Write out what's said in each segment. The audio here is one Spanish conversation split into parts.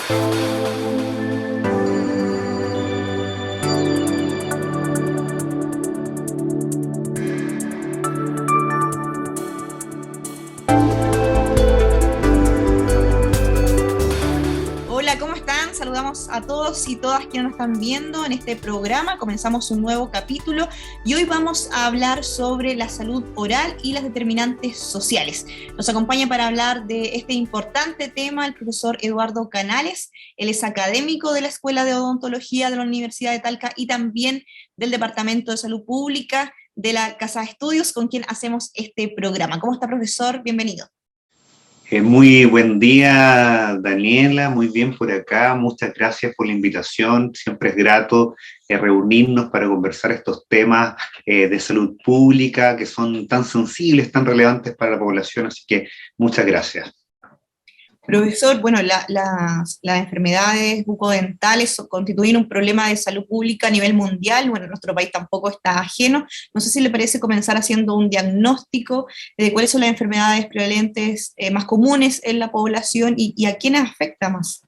Hola, ¿cómo están? Saludamos a todos y todas que nos están viendo en este programa. Comenzamos un nuevo capítulo y hoy vamos a hablar sobre la salud oral y las determinantes sociales. Nos acompaña para hablar de este importante tema el profesor Eduardo Canales. Él es académico de la Escuela de Odontología de la Universidad de Talca y también del Departamento de Salud Pública de la Casa de Estudios, con quien hacemos este programa. ¿Cómo está, profesor? Bienvenido. Muy buen día, Daniela, muy bien por acá, muchas gracias por la invitación, siempre es grato reunirnos para conversar estos temas de salud pública que son tan sensibles, tan relevantes para la población, así que muchas gracias. Profesor, bueno, las enfermedades bucodentales constituyen un problema de salud pública a nivel mundial. Bueno, nuestro país tampoco está ajeno. No sé si le parece comenzar haciendo un diagnóstico de cuáles son las enfermedades prevalentes más comunes en la población y a quiénes afecta más.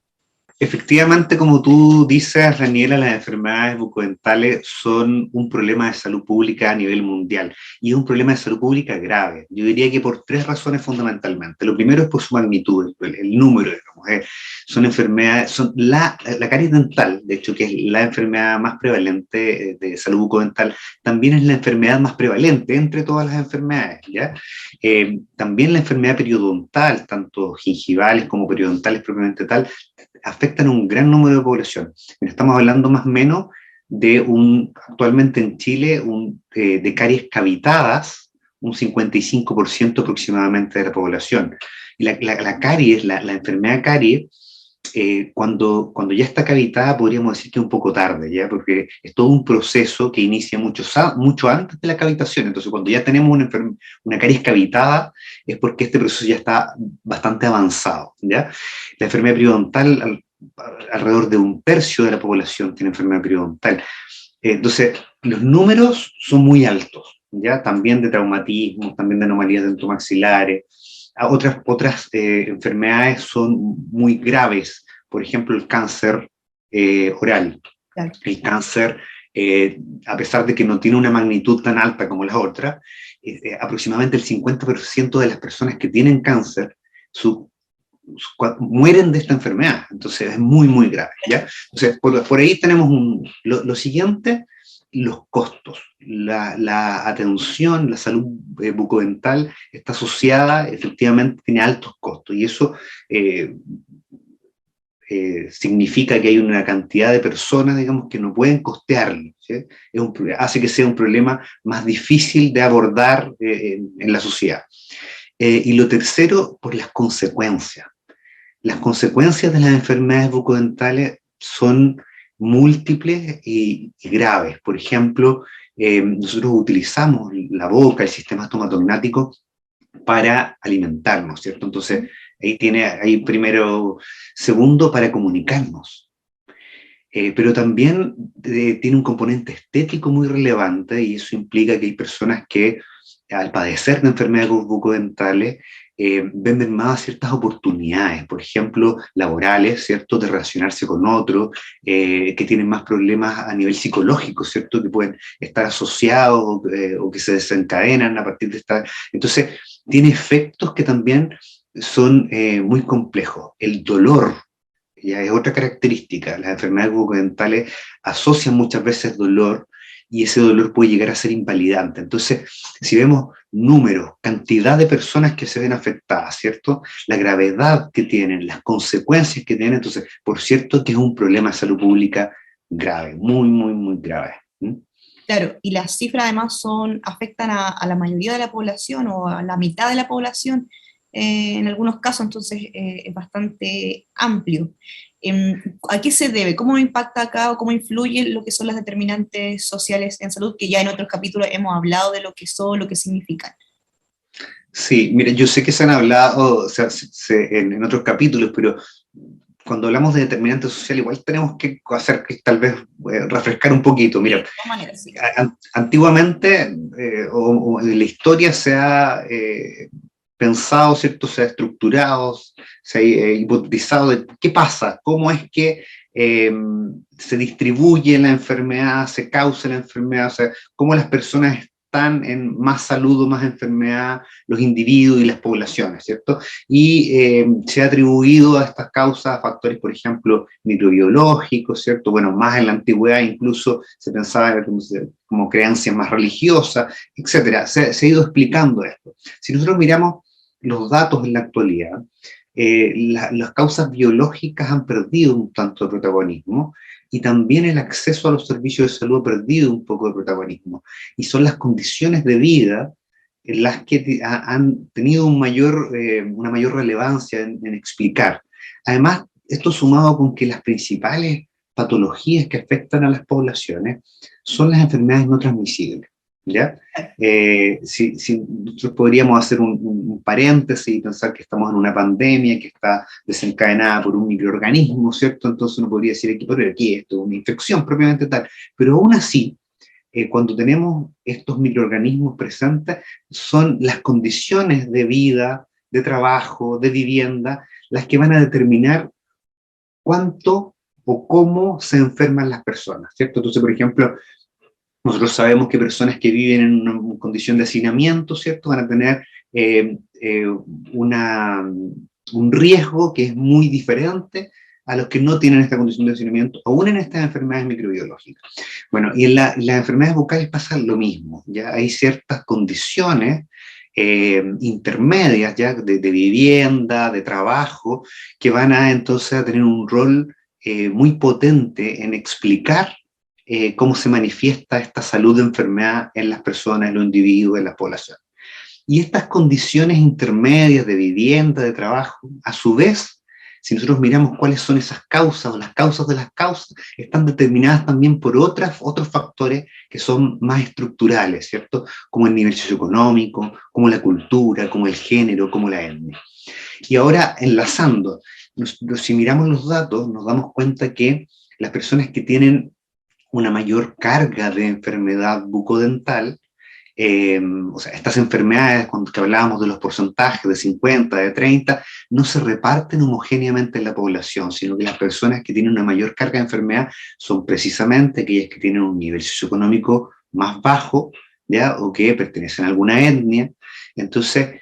Efectivamente, como tú dices, Daniela, las enfermedades bucodentales son un problema de salud pública a nivel mundial y es un problema de salud pública grave. Yo diría que por tres razones fundamentalmente. Lo primero es por su magnitud, el número, digamos. Son enfermedades, son la caries dental, de hecho, que es la enfermedad más prevalente de salud bucodental, también es la enfermedad más prevalente entre todas las enfermedades, ¿ya? También la enfermedad periodontal, tanto gingivales como periodontales propiamente tal, afectan a un gran número de población. Estamos hablando más o menos de actualmente en Chile, de caries cavitadas, un 55% aproximadamente de la población. Y la caries, la enfermedad caries, cuando ya está cavitada, podríamos decir que es un poco tarde, ¿ya? Porque es todo un proceso que inicia mucho antes de la cavitación. Entonces, cuando ya tenemos una caries cavitada, es porque este proceso ya está bastante avanzado, ¿ya? La enfermedad periodontal, alrededor de un tercio de la población tiene enfermedad periodontal. Entonces, los números son muy altos, ¿ya? También de traumatismos, también de anomalías dentomaxilares. Otras enfermedades son muy graves, por ejemplo el cáncer oral. Claro. El cáncer, a pesar de que no tiene una magnitud tan alta como las otras, aproximadamente el 50% de las personas que tienen cáncer mueren de esta enfermedad, entonces es muy, muy grave, ¿ya? Entonces, por ahí tenemos lo siguiente, los costos. La atención, la salud bucodental está asociada, efectivamente, tiene altos costos, y eso significa que hay una cantidad de personas, digamos, que no pueden costearlo, ¿sí? Hace que sea un problema más difícil de abordar en la sociedad. Y lo tercero, por las consecuencias. Las consecuencias de las enfermedades bucodentales son múltiples y graves. Por ejemplo, nosotros utilizamos la boca, el sistema estomatognático, para alimentarnos, ¿cierto? Entonces, ahí primero, segundo, para comunicarnos. Pero también tiene un componente estético muy relevante, y eso implica que hay personas que, al padecer de enfermedades bucodentales, ven más ciertas oportunidades, por ejemplo, laborales, ¿cierto?, de relacionarse con otros, que tienen más problemas a nivel psicológico, ¿cierto?, que pueden estar asociados o que se desencadenan a partir de esta. Entonces, tiene efectos que también son muy complejos. El dolor ya es otra característica. Las enfermedades bucodentales asocian muchas veces dolor, y ese dolor puede llegar a ser invalidante. Entonces, si vemos números, cantidad de personas que se ven afectadas, ¿cierto? La gravedad que tienen, las consecuencias que tienen, entonces, por cierto que es un problema de salud pública grave, muy, muy, muy grave. Claro, y las cifras además afectan a la mayoría de la población o a la mitad de la población en algunos casos, entonces es bastante amplio. ¿A qué se debe? ¿Cómo impacta acá o cómo influye lo que son las determinantes sociales en salud? Que ya en otros capítulos hemos hablado de lo que son, lo que significan. Sí, mire, yo sé que se han hablado, o sea, en otros capítulos, pero cuando hablamos de determinante social, igual tenemos que hacer que tal vez refrescar un poquito. Mira, sí. Antiguamente, o en la historia se ha pensado, ¿cierto? Se ha estructurado, se ha hipotetizado de qué pasa, cómo es que se distribuye la enfermedad, se causa la enfermedad, o sea, cómo las personas están en más salud o más enfermedad, los individuos y las poblaciones, ¿cierto? Y se ha atribuido a estas causas factores, por ejemplo, microbiológicos, ¿cierto? Bueno, más en la antigüedad incluso se pensaba como creencias más religiosas, etcétera. Se ha ido explicando esto. Si nosotros miramos los datos en la actualidad, las causas biológicas han perdido un tanto de protagonismo y también el acceso a los servicios de salud ha perdido un poco de protagonismo. Y son las condiciones de vida en las que han tenido una mayor relevancia en explicar. Además, esto sumado con que las principales patologías que afectan a las poblaciones son las enfermedades no transmisibles. ¿Ya? Si nosotros podríamos hacer un paréntesis y pensar que estamos en una pandemia que está desencadenada por un microorganismo, ¿cierto? Entonces uno podría decir aquí, pero aquí esto es una infección propiamente tal. Pero aún así, cuando tenemos estos microorganismos presentes, son las condiciones de vida, de trabajo, de vivienda, las que van a determinar cuánto o cómo se enferman las personas, ¿cierto? Entonces, por ejemplo, nosotros sabemos que personas que viven en una condición de hacinamiento, ¿cierto?, van a tener un riesgo que es muy diferente a los que no tienen esta condición de hacinamiento, aún en estas enfermedades microbiológicas. Bueno, y en las enfermedades bucales pasa lo mismo, ¿ya? Hay ciertas condiciones intermedias, ¿ya?, de vivienda, de trabajo, que van a entonces a tener un rol muy potente en explicar cómo se manifiesta esta salud de enfermedad en las personas, en los individuos, en las poblaciones. Y estas condiciones intermedias de vivienda, de trabajo, a su vez, si nosotros miramos cuáles son esas causas o las causas de las causas, están determinadas también por otros factores que son más estructurales, ¿cierto? Como el nivel socioeconómico, como la cultura, como el género, como la etnia. Y ahora, enlazando, si miramos los datos, nos damos cuenta que las personas que tienen una mayor carga de enfermedad bucodental, o sea, estas enfermedades, cuando hablábamos de los porcentajes de 50, de 30, no se reparten homogéneamente en la población, sino que las personas que tienen una mayor carga de enfermedad son precisamente aquellas que tienen un nivel socioeconómico más bajo, ¿ya?, o que pertenecen a alguna etnia. Entonces,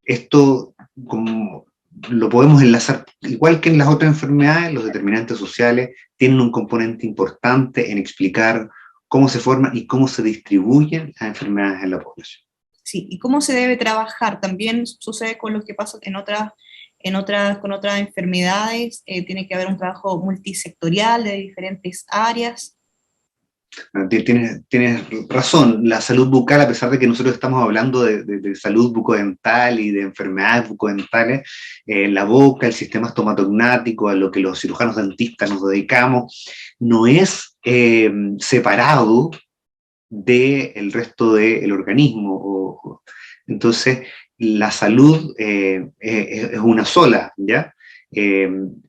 esto, como lo podemos enlazar, igual que en las otras enfermedades, los determinantes sociales tienen un componente importante en explicar cómo se forman y cómo se distribuyen las enfermedades en la población. Sí, y cómo se debe trabajar. También sucede con lo que pasa con otras enfermedades, tiene que haber un trabajo multisectorial de diferentes áreas. Tienes razón, la salud bucal, a pesar de que nosotros estamos hablando de salud bucodental y de enfermedades bucodentales, la boca, el sistema estomatognático, a lo que los cirujanos dentistas nos dedicamos, no es separado del resto del organismo. Entonces, la salud es una sola, ¿ya?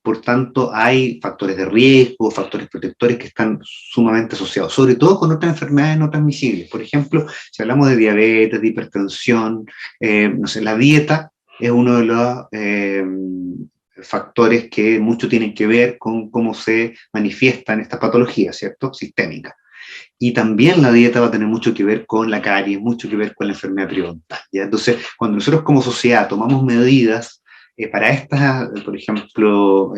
Por tanto, hay factores de riesgo, factores protectores que están sumamente asociados, sobre todo con otras enfermedades no transmisibles. Por ejemplo, si hablamos de diabetes, de hipertensión, no sé, la dieta es uno de los factores que mucho tienen que ver con cómo se manifiestan estas patologías, ¿cierto?, sistémicas. Y también la dieta va a tener mucho que ver con la caries, mucho que ver con la enfermedad periodontal, ¿ya? Entonces, cuando nosotros como sociedad tomamos medidas para estas, por ejemplo,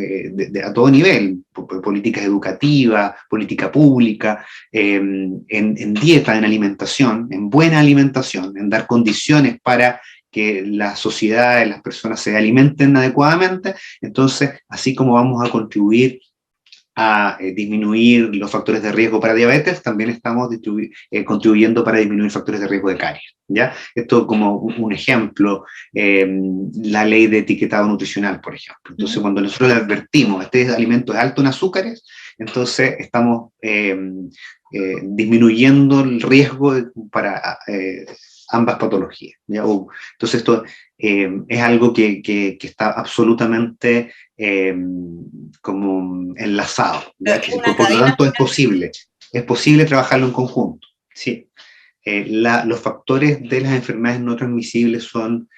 a todo nivel, políticas educativas, política pública, en dieta, en alimentación, en buena alimentación, en dar condiciones para que la sociedad, las personas se alimenten adecuadamente, entonces, así como vamos a contribuir a disminuir los factores de riesgo para diabetes, también estamos contribuyendo para disminuir factores de riesgo de caries, ¿ya? Esto como un ejemplo, la ley de etiquetado nutricional, por ejemplo. Entonces, cuando nosotros le advertimos, este alimento es alto en azúcares, entonces estamos disminuyendo el riesgo para ambas patologías, ¿ya? Entonces, esto es algo que está absolutamente como enlazado, ¿ya? Que por lo tanto es posible trabajarlo en conjunto, sí. los factores de las enfermedades no transmisibles son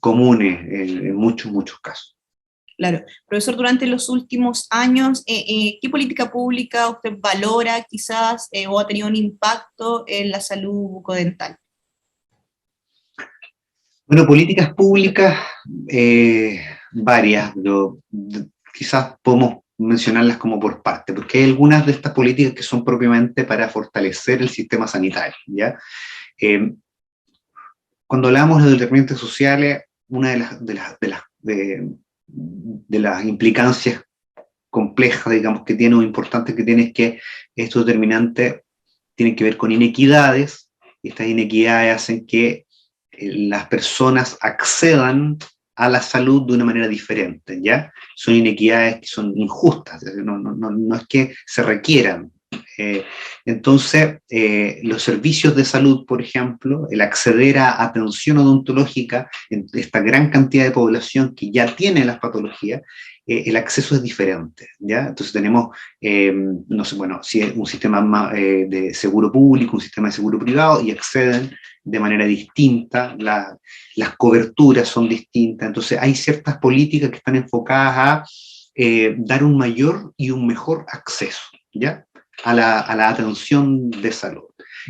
comunes en muchos casos. Claro. Profesor, durante los últimos años, ¿qué política pública usted valora quizás o ha tenido un impacto en la salud bucodental? Bueno, políticas públicas varias, pero quizás podemos mencionarlas como por parte, porque hay algunas de estas políticas que son propiamente para fortalecer el sistema sanitario, ¿ya? Cuando hablamos de determinantes sociales, una de las implicancias complejas, digamos, que tiene o importantes que tiene es que estos determinantes tienen que ver con inequidades, y estas inequidades hacen que las personas accedan a la salud de una manera diferente, ¿ya? Son inequidades que son injustas, no es que se requieran. Entonces, los servicios de salud, por ejemplo, el acceder a atención odontológica en esta gran cantidad de población que ya tiene las patologías, el acceso es diferente, ¿ya? Entonces tenemos, no sé, bueno, si es un sistema de seguro público, un sistema de seguro privado, y acceden de manera distinta, las coberturas son distintas, entonces hay ciertas políticas que están enfocadas a dar un mayor y un mejor acceso, ¿ya? A la atención de salud.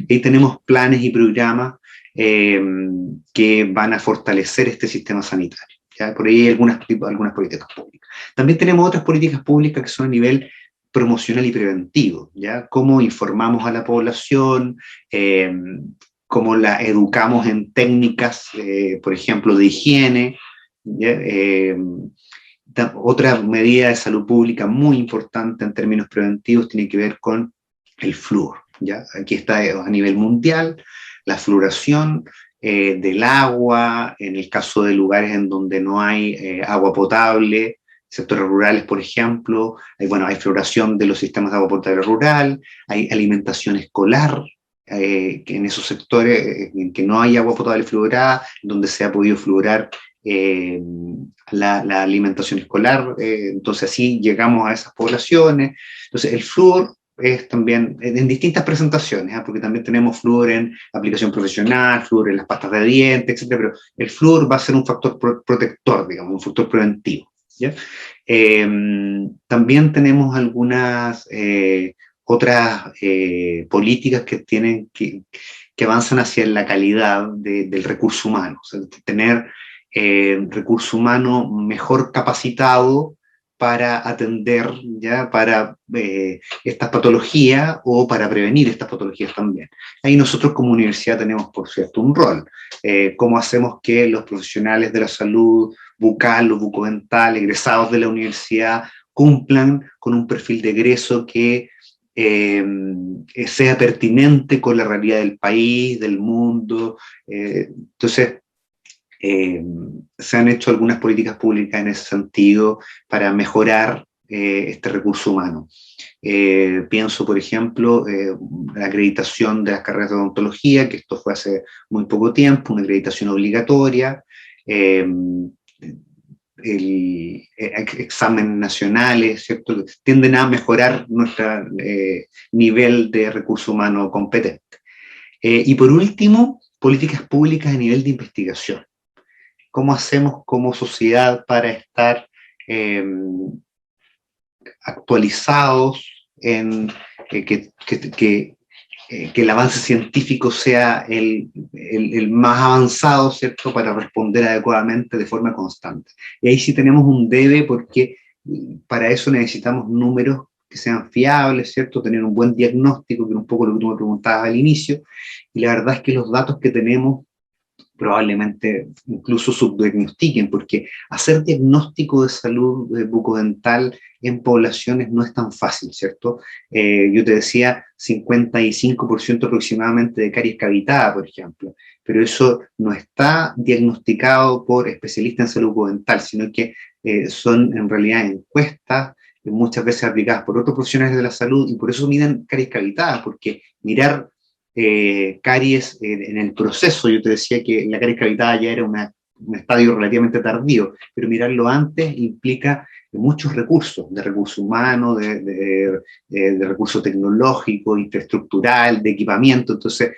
Y tenemos planes y programas que van a fortalecer este sistema sanitario, ¿ya? Por ahí hay algunas políticas públicas. También tenemos otras políticas públicas que son a nivel promocional y preventivo, ¿ya? Cómo informamos a la población, cómo la educamos en técnicas, por ejemplo, de higiene, ¿ya? Otra medida de salud pública muy importante en términos preventivos tiene que ver con el flúor, ¿ya? Aquí está a nivel mundial la fluoración del agua, en el caso de lugares en donde no hay agua potable, sectores rurales, por ejemplo, hay fluoración de los sistemas de agua potable rural, hay alimentación escolar, que en esos sectores en que no hay agua potable fluorada, donde se ha podido fluorar la alimentación escolar, entonces así llegamos a esas poblaciones. Entonces el flúor es también en distintas presentaciones, porque también tenemos flúor en aplicación profesional, flúor en las pastas de dientes, etc. Pero el flúor va a ser un factor protector, digamos, un factor preventivo, ¿ya? También tenemos algunas otras políticas que avanzan hacia la calidad del recurso humano, o sea, tener recurso humano mejor capacitado para atender, ¿ya? Para estas patologías o para prevenir estas patologías también. Ahí nosotros como universidad tenemos, por cierto, un rol. ¿Cómo hacemos que los profesionales de la salud bucal o bucodental egresados de la universidad cumplan con un perfil de egreso que sea pertinente con la realidad del país, del mundo? Entonces, se han hecho algunas políticas públicas en ese sentido para mejorar este recurso humano. Pienso, por ejemplo, la acreditación de las carreras de odontología, que esto fue hace muy poco tiempo, una acreditación obligatoria, exámenes nacionales, ¿cierto? Tienden a mejorar nuestro nivel de recurso humano competente. Y por último, políticas públicas a nivel de investigación. ¿Cómo hacemos como sociedad para estar actualizados en que el avance científico sea el más avanzado, ¿cierto?, para responder adecuadamente de forma constante? Y ahí sí tenemos un debe, porque para eso necesitamos números que sean fiables, ¿cierto?, tener un buen diagnóstico, que es un poco lo que tú me preguntabas al inicio, y la verdad es que los datos que tenemos probablemente incluso subdiagnostiquen, porque hacer diagnóstico de salud bucodental en poblaciones no es tan fácil, ¿cierto? Yo te decía 55% aproximadamente de caries cavitada, por ejemplo, pero eso no está diagnosticado por especialistas en salud bucodental, sino que son en realidad encuestas, muchas veces aplicadas por otros profesionales de la salud, y por eso miden caries cavitadas, porque mirar caries en el proceso, yo te decía que la caries cavitada ya era un estadio relativamente tardío, pero mirarlo antes implica muchos recursos, de recurso humano, de recurso tecnológico, infraestructural, de equipamiento. Entonces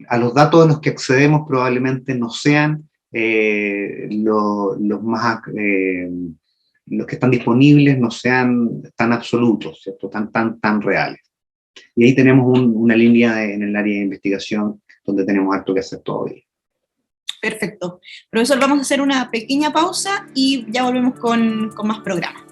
A los datos a los que accedemos probablemente no sean los más... los que están disponibles no sean tan absolutos, ¿cierto? Tan reales. Y ahí tenemos una línea en el área de investigación donde tenemos harto que hacer todavía. Perfecto. Profesor, vamos a hacer una pequeña pausa y ya volvemos con más programas.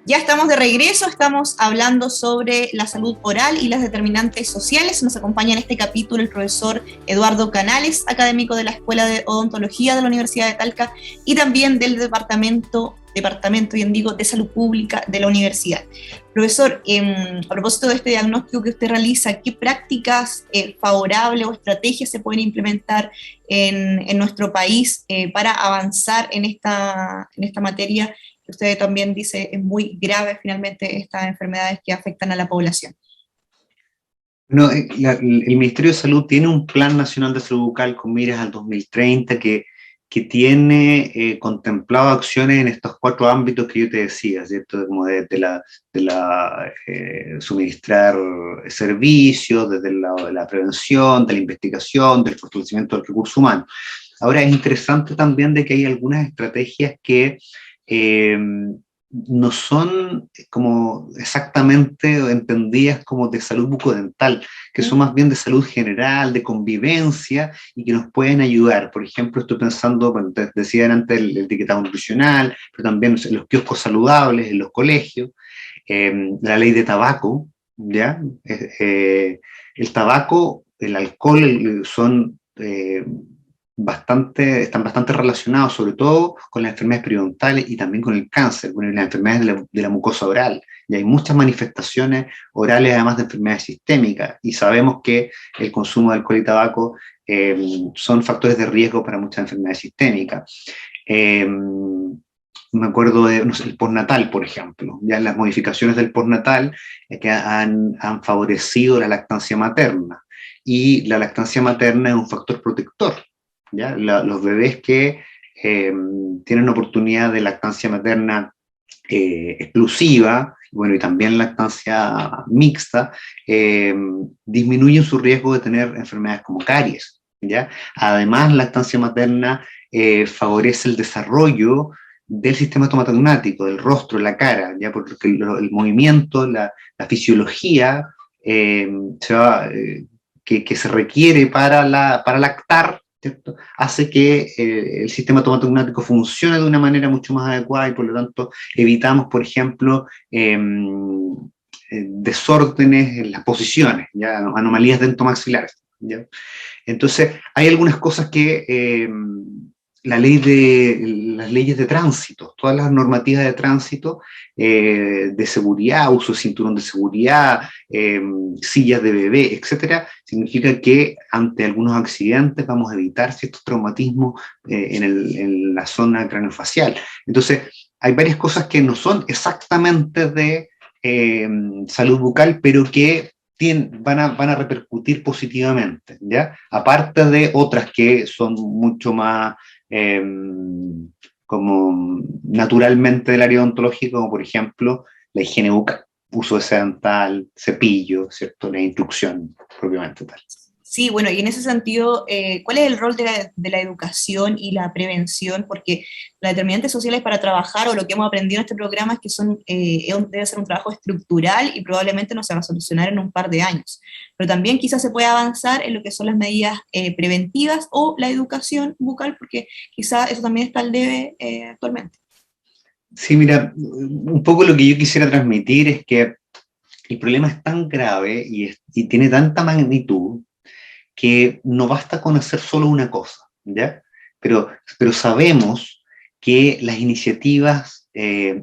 Ya estamos de regreso, estamos hablando sobre la salud oral y las determinantes sociales. Nos acompaña en este capítulo el profesor Eduardo Canales, académico de la Escuela de Odontología de la Universidad de Talca y también del Departamento de Salud Pública de la Universidad. Profesor, a propósito de este diagnóstico que usted realiza, ¿qué prácticas favorables o estrategias se pueden implementar en nuestro país para avanzar en esta materia? Usted también dice es muy grave finalmente estas enfermedades que afectan a la población. No, el Ministerio de Salud tiene un Plan Nacional de Salud Bucal con miras al 2030 que tiene contemplado acciones en estos 4 ámbitos que yo te decía, ¿cierto? Como de suministrar servicios, desde la prevención, de la investigación, del fortalecimiento del recurso humano. Ahora es interesante también de que hay algunas estrategias que no son como exactamente entendidas como de salud bucodental, que son más bien de salud general, de convivencia, y que nos pueden ayudar. Por ejemplo, estoy pensando, bueno, te decía antes el etiquetado nutricional, pero también en los kioscos saludables, en los colegios, la ley de tabaco, ¿ya? El tabaco, el alcohol son... están bastante relacionados, sobre todo con las enfermedades periodontales y también con el cáncer, bueno, y las enfermedades de la mucosa oral. Y hay muchas manifestaciones orales, además de enfermedades sistémicas, y sabemos que el consumo de alcohol y tabaco son factores de riesgo para muchas enfermedades sistémicas. Me acuerdo de el postnatal, por ejemplo. Ya las modificaciones del postnatal que han favorecido la lactancia materna, y la lactancia materna es un factor protector. ¿Ya? Los bebés que tienen oportunidad de lactancia materna exclusiva, bueno, y también lactancia mixta, disminuyen su riesgo de tener enfermedades como caries, ¿ya? Además, la lactancia materna favorece el desarrollo del sistema estomatognático, del rostro, la cara, ¿ya? Porque el movimiento, la fisiología que se requiere para lactar, ¿cierto? Hace que el sistema estomatognático funcione de una manera mucho más adecuada, y por lo tanto evitamos, por ejemplo, desórdenes en las posiciones, ¿ya? Anomalías dentomaxilares, ¿ya? Entonces, hay algunas cosas que las leyes de tránsito, todas las normativas de tránsito, de seguridad, uso de cinturón de seguridad, sillas de bebé, etcétera, significa que ante algunos accidentes vamos a evitar ciertos traumatismos en la zona craneofacial. Entonces, hay varias cosas que no son exactamente de salud bucal, pero que van a repercutir positivamente, ¿ya? Aparte de otras que son mucho más como naturalmente del área odontológica, como por ejemplo la higiene bucal, uso de sedental, cepillo, ¿cierto? La instrucción propiamente tal. Sí, bueno, y en ese sentido, ¿cuál es el rol de la educación y la prevención? Porque las determinantes sociales para trabajar, o lo que hemos aprendido en este programa, es que debe ser un trabajo estructural y probablemente no se va a solucionar en un par de años. Pero también quizás se puede avanzar en lo que son las medidas preventivas o la educación bucal, porque quizás eso también está al debe actualmente. Sí, mira, un poco lo que yo quisiera transmitir es que el problema es tan grave y tiene tanta magnitud que no basta con hacer solo una cosa, ¿ya? Pero sabemos que las iniciativas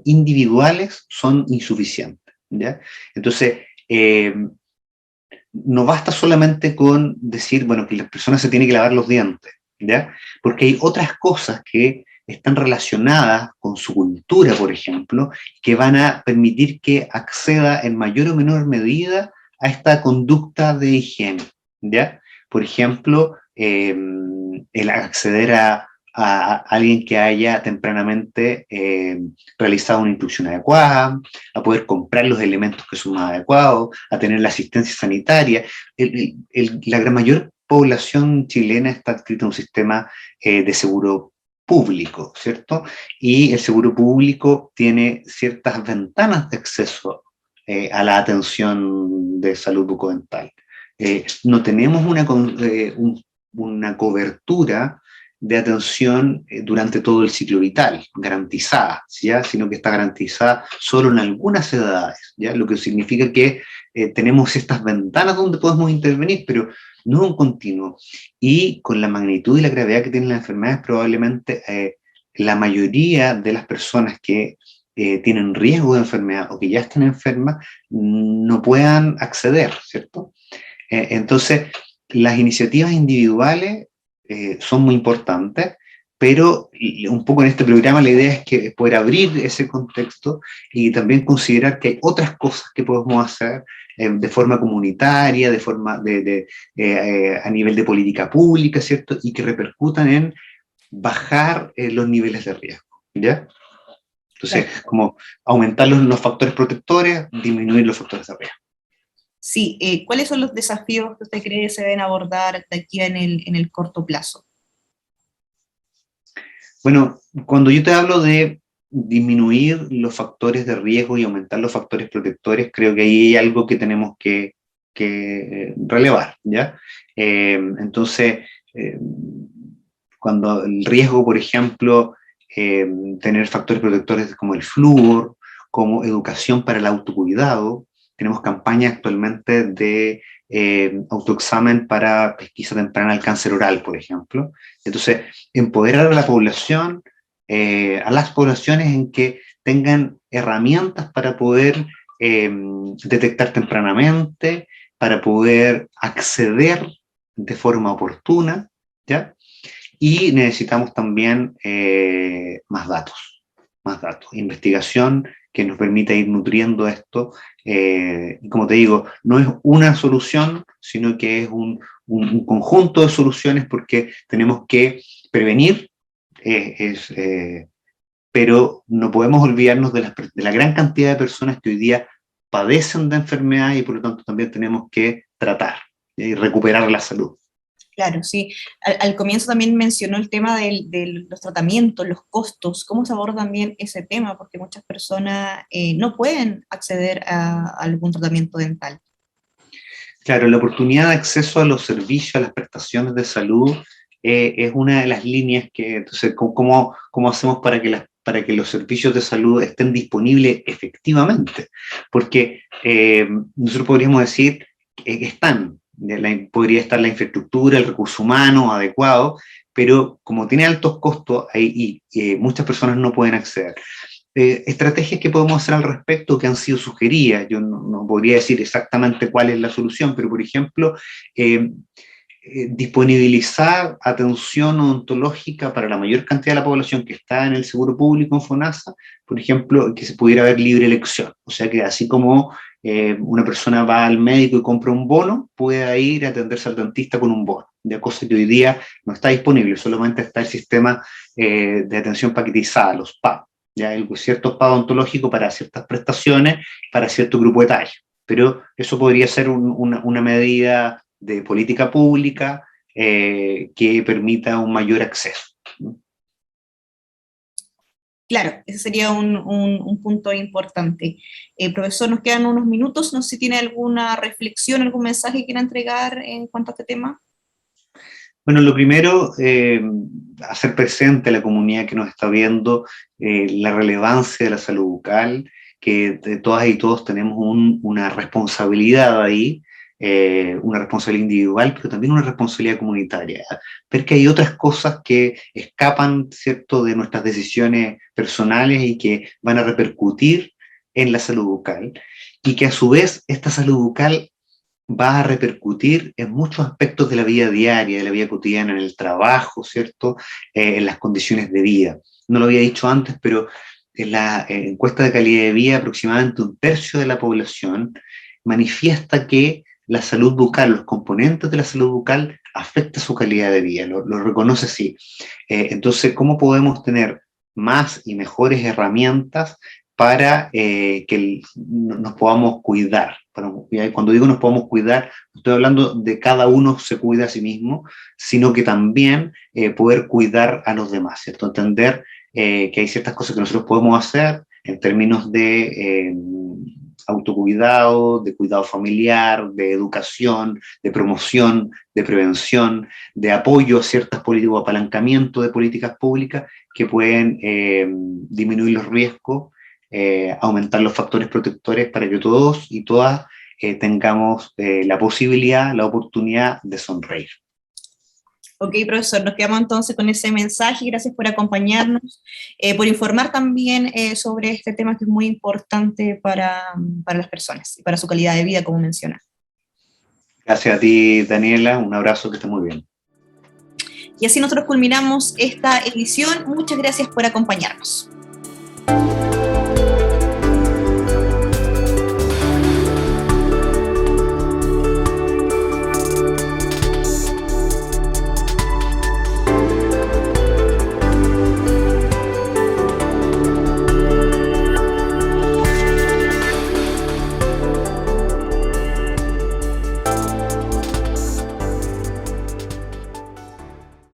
individuales son insuficientes, ¿ya? Entonces, no basta solamente con decir, bueno, que las personas se tienen que lavar los dientes, ¿ya? Porque hay otras cosas que están relacionadas con su cultura, por ejemplo, que van a permitir que acceda en mayor o menor medida a esta conducta de higiene, ¿ya? Por ejemplo, el acceder a alguien que haya tempranamente realizado una instrucción adecuada, a poder comprar los elementos que son más adecuados, a tener la asistencia sanitaria. La gran mayor población chilena está adscrita a un sistema de seguro público, ¿cierto? Y el seguro público tiene ciertas ventanas de acceso a la atención de salud bucodental. No tenemos una cobertura de atención durante todo el ciclo vital, garantizada, ¿ya? Sino que está garantizada solo en algunas edades, ¿ya? Lo que significa que tenemos estas ventanas donde podemos intervenir, pero no un continuo. Y con la magnitud y la gravedad que tienen las enfermedades, probablemente la mayoría de las personas que tienen riesgo de enfermedad o que ya están enfermas no puedan acceder, ¿cierto? Entonces, las iniciativas individuales son muy importantes, pero un poco en este programa la idea es que poder abrir ese contexto y también considerar que hay otras cosas que podemos hacer de forma comunitaria, de forma a nivel de política pública, ¿cierto? Y que repercutan en bajar los niveles de riesgo, ¿ya? Entonces, Claro. como aumentar los factores protectores, disminuir los factores de riesgo. Sí, ¿cuáles son los desafíos que usted cree que se deben abordar de aquí en el corto plazo? Bueno, cuando yo te hablo de disminuir los factores de riesgo y aumentar los factores protectores, creo que ahí hay algo que tenemos que relevar, ¿ya? Entonces, cuando el riesgo, por ejemplo, tener factores protectores como el flúor, como educación para el autocuidado, tenemos campañas actualmente de autoexamen para pesquisa temprana del cáncer oral, por ejemplo. Entonces, empoderar a la población, a las poblaciones en que tengan herramientas para poder detectar tempranamente, para poder acceder de forma oportuna, ¿ya? Y necesitamos también más datos, investigación que nos permita ir nutriendo esto. Y como te digo, no es una solución, sino que es un conjunto de soluciones porque tenemos que prevenir, pero no podemos olvidarnos de la gran cantidad de personas que hoy día padecen de enfermedad y por lo tanto también tenemos que tratar y recuperar la salud. Claro, sí. Al comienzo también mencionó el tema de los tratamientos, los costos. ¿Cómo se aborda también ese tema? Porque muchas personas no pueden acceder a algún tratamiento dental. Claro, la oportunidad de acceso a los servicios, a las prestaciones de salud, es una de las líneas que, entonces, ¿cómo hacemos para que los servicios de salud estén disponibles efectivamente? Porque nosotros podríamos decir que están, podría estar la infraestructura, el recurso humano adecuado, pero como tiene altos costos y muchas personas no pueden acceder. Estrategias que podemos hacer al respecto que han sido sugeridas. Yo no podría decir exactamente cuál es la solución, pero por ejemplo, disponibilizar atención odontológica para la mayor cantidad de la población que está en el seguro público en FONASA, por ejemplo, que se pudiera haber libre elección. O sea que así como una persona va al médico y compra un bono, pueda ir a atenderse al dentista con un bono, de cosa que hoy día no está disponible, solamente está el sistema de atención paquetizada, los PAP. Ya hay ciertos pagos ontológicos para ciertas prestaciones, para cierto grupo etario. Pero eso podría ser una medida de política pública que permita un mayor acceso. Claro, ese sería un punto importante. Profesor, nos quedan unos minutos. No sé si tiene alguna reflexión, algún mensaje que quiera entregar en cuanto a este tema. Bueno, lo primero, hacer presente a la comunidad que nos está viendo la relevancia de la salud bucal, que todas y todos tenemos una responsabilidad ahí, una responsabilidad individual, pero también una responsabilidad comunitaria. Ver que hay otras cosas que escapan, ¿cierto?, de nuestras decisiones personales y que van a repercutir en la salud bucal, y que a su vez esta salud bucal va a repercutir en muchos aspectos de la vida diaria, de la vida cotidiana, en el trabajo, ¿cierto? En las condiciones de vida. No lo había dicho antes, pero en la encuesta de calidad de vida aproximadamente un tercio de la población manifiesta que la salud bucal, los componentes de la salud bucal afectan su calidad de vida, lo reconoce así. Entonces, ¿cómo podemos tener más y mejores herramientas para que nos podamos cuidar? Cuando digo nos podamos cuidar, no estoy hablando de cada uno se cuida a sí mismo, sino que también poder cuidar a los demás, ¿cierto? Entender que hay ciertas cosas que nosotros podemos hacer en términos de autocuidado, de cuidado familiar, de educación, de promoción, de prevención, de apoyo a ciertas políticas o apalancamiento de políticas públicas que pueden disminuir los riesgos, aumentar los factores protectores para que todos y todas tengamos la posibilidad, la oportunidad de sonreír. Ok, profesor, nos quedamos entonces con ese mensaje. Gracias por acompañarnos, por informar también sobre este tema que es muy importante para las personas y para su calidad de vida, como menciona. Gracias a ti, Daniela. Un abrazo, que estés muy bien. Y así nosotros culminamos esta edición. Muchas gracias por acompañarnos.